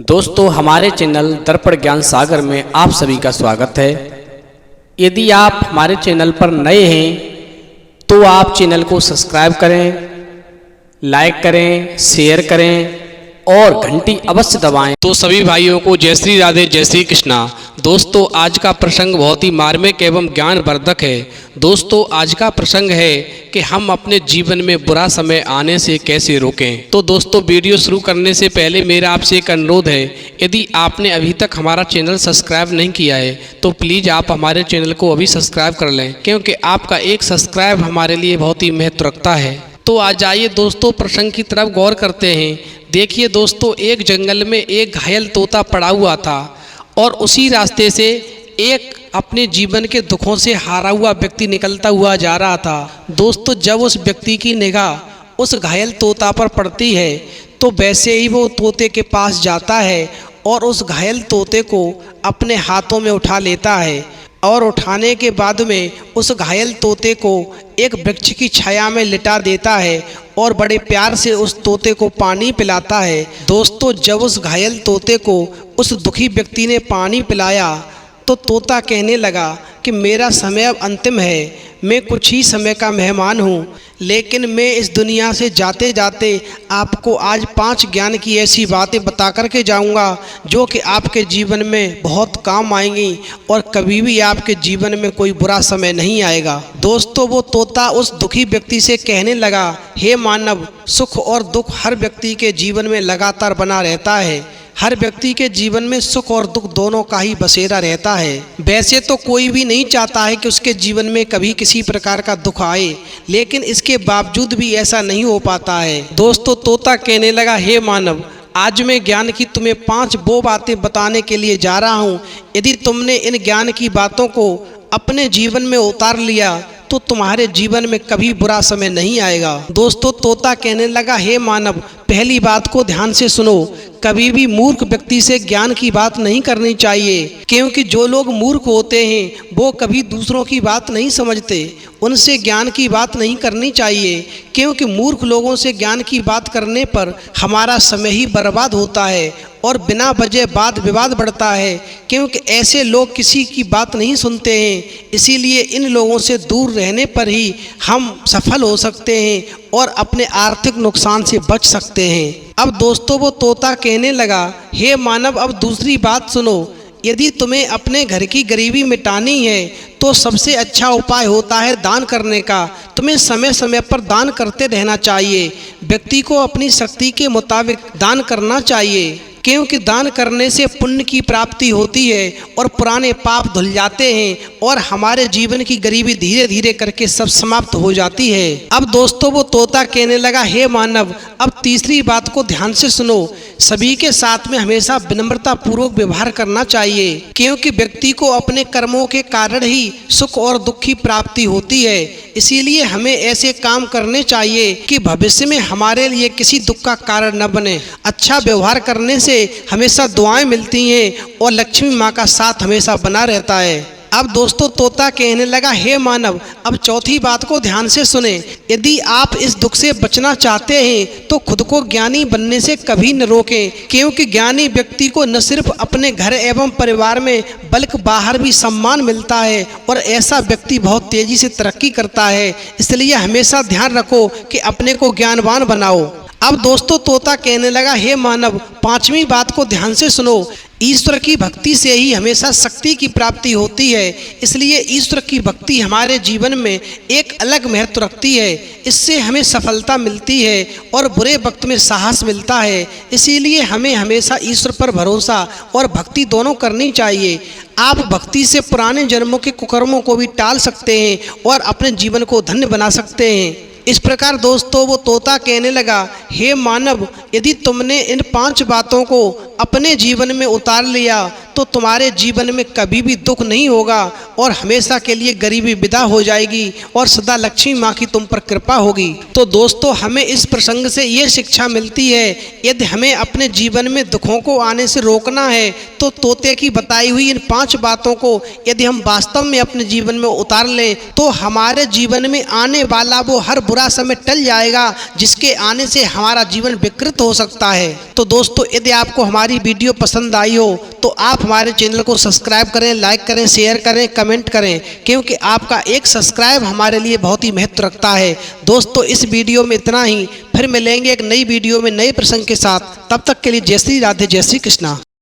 दोस्तों हमारे चैनल दर्पण ज्ञान सागर में आप सभी का स्वागत है। यदि आप हमारे चैनल पर नए हैं तो आप चैनल को सब्सक्राइब करें, लाइक करें, शेयर करें और घंटी अवश्य दबाएं। तो सभी भाइयों को जय श्री राधे, जय श्री कृष्णा। दोस्तों आज का प्रसंग बहुत ही मार्मिक एवं ज्ञानवर्धक है। दोस्तों आज का प्रसंग है कि हम अपने जीवन में बुरा समय आने से कैसे रोकें। तो दोस्तों वीडियो शुरू करने से पहले मेरा आपसे एक अनुरोध है, यदि आपने अभी तक हमारा चैनल सब्सक्राइब नहीं किया है तो प्लीज़ आप हमारे चैनल को अभी सब्सक्राइब कर लें, क्योंकि आपका एक सब्सक्राइब हमारे लिए बहुत ही महत्व रखता है। तो आज आइए दोस्तों प्रसंग की तरफ गौर करते हैं। देखिए दोस्तों, एक जंगल में एक घायल तोता पड़ा हुआ था और उसी रास्ते से एक अपने जीवन के दुखों से हारा हुआ व्यक्ति निकलता हुआ जा रहा था। दोस्तों जब उस व्यक्ति की निगाह उस घायल तोता पर पड़ती है तो वैसे ही वो तोते के पास जाता है और उस घायल तोते को अपने हाथों में उठा लेता है और उठाने के बाद में उस घायल तोते को एक वृक्ष की छाया में लिटा देता है और बड़े प्यार से उस तोते को पानी पिलाता है। दोस्तों जब उस घायल तोते को उस दुखी व्यक्ति ने पानी पिलाया तो तोता कहने लगा कि मेरा समय अब अंतिम है, मैं कुछ ही समय का मेहमान हूँ, लेकिन मैं इस दुनिया से जाते जाते आपको आज 5 ज्ञान की ऐसी बातें बता कर के जाऊँगा जो कि आपके जीवन में बहुत काम आएंगी और कभी भी आपके जीवन में कोई बुरा समय नहीं आएगा। दोस्तों वो तोता उस दुखी व्यक्ति से कहने लगा, हे मानव, सुख और दुख हर व्यक्ति के जीवन में लगातार बना रहता है। हर व्यक्ति के जीवन में सुख और दुख दोनों का ही बसेरा रहता है। वैसे तो कोई भी नहीं चाहता है कि उसके जीवन में कभी किसी प्रकार का दुख आए, लेकिन इसके बावजूद भी ऐसा नहीं हो पाता है। दोस्तों तोता कहने लगा, हे मानव, आज मैं ज्ञान की तुम्हें 5 वो बातें बताने के लिए जा रहा हूँ। यदि तुमने इन ज्ञान की बातों को अपने जीवन में उतार लिया तो तुम्हारे जीवन में कभी बुरा समय नहीं आएगा। दोस्तों तोता कहने लगा, हे मानव, पहली बात को ध्यान से सुनो। कभी भी मूर्ख व्यक्ति से ज्ञान की बात नहीं करनी चाहिए, क्योंकि जो लोग मूर्ख होते हैं वो कभी दूसरों की बात नहीं समझते। उनसे ज्ञान की बात नहीं करनी चाहिए, क्योंकि मूर्ख लोगों से ज्ञान की बात करने पर हमारा समय ही बर्बाद होता है और बिना वजह वाद विवाद बढ़ता है, क्योंकि ऐसे लोग किसी की बात नहीं सुनते हैं। इसीलिए इन लोगों से दूर रहने पर ही हम सफल हो सकते हैं और अपने आर्थिक नुकसान से बच सकते हैं। अब दोस्तों वो तोता कहने लगा, हे मानव, अब दूसरी बात सुनो। यदि तुम्हें अपने घर की गरीबी मिटानी है तो सबसे अच्छा उपाय होता है दान करने का। तुम्हें समय समय पर दान करते रहना चाहिए। व्यक्ति को अपनी शक्ति के मुताबिक दान करना चाहिए, क्योंकि दान करने से पुण्य की प्राप्ति होती है और पुराने पाप धुल जाते हैं और हमारे जीवन की गरीबी धीरे धीरे करके सब समाप्त हो जाती है। अब दोस्तों वो तोता कहने लगा, हे मानव, अब तीसरी बात को ध्यान से सुनो। सभी के साथ में हमेशा विनम्रता पूर्वक व्यवहार करना चाहिए, क्योंकि व्यक्ति को अपने कर्मों के कारण ही सुख और दुख की प्राप्ति होती है। इसीलिए हमें ऐसे काम करने चाहिए कि भविष्य में हमारे लिए किसी दुख का कारण न बने। अच्छा व्यवहार करने से हमेशा दुआएं मिलती हैं और लक्ष्मी माँ का साथ हमेशा बना रहता है। अब दोस्तों तोता कहने लगा, हे मानव, अब चौथी बात को ध्यान से सुने। यदि आप इस दुख से बचना चाहते हैं तो खुद को ज्ञानी बनने से कभी न रोकें, क्योंकि ज्ञानी व्यक्ति को न सिर्फ अपने घर एवं परिवार में बल्कि बाहर भी सम्मान मिलता है और ऐसा व्यक्ति बहुत तेजी से तरक्की करता है। इसलिए हमेशा ध्यान रखो कि अपने को ज्ञानवान बनाओ। अब दोस्तों तोता कहने लगा, हे मानव, 5वीं बात को ध्यान से सुनो। ईश्वर की भक्ति से ही हमेशा शक्ति की प्राप्ति होती है। इसलिए ईश्वर की भक्ति हमारे जीवन में एक अलग महत्व रखती है। इससे हमें सफलता मिलती है और बुरे वक्त में साहस मिलता है। इसीलिए हमें हमेशा ईश्वर पर भरोसा और भक्ति दोनों करनी चाहिए। आप भक्ति से पुराने जन्मों के कुकर्मों को भी टाल सकते हैं और अपने जीवन को धन्य बना सकते हैं। इस प्रकार दोस्तों वो तोता कहने लगा, हे मानव, यदि तुमने इन 5 बातों को अपने जीवन में उतार लिया तो तुम्हारे जीवन में कभी भी दुख नहीं होगा और हमेशा के लिए गरीबी विदा हो जाएगी और सदा लक्ष्मी माँ की तुम पर कृपा होगी। तो दोस्तों, हमें इस प्रसंग से ये शिक्षा मिलती है, यदि हमें अपने जीवन में दुखों को आने से रोकना है तो तोते की बताई हुई इन 5 बातों को यदि हम वास्तव में अपने जीवन में उतार लें तो हमारे जीवन में आने वाला वो हर बुरा समय टल जाएगा, जिसके आने से हमारा जीवन विकृत हो सकता है। तो दोस्तों, यदि आपको हमारी वीडियो पसंद आई हो तो आप हमारे चैनल को सब्सक्राइब करें, लाइक करें, शेयर करें, कमेंट करें, क्योंकि आपका एक सब्सक्राइब हमारे लिए बहुत ही महत्व रखता है। दोस्तों, इस वीडियो में इतना ही, फिर मिलेंगे एक नई वीडियो में नए प्रसंग के साथ। तब तक के लिए जय श्री राधे, जय श्री कृष्णा।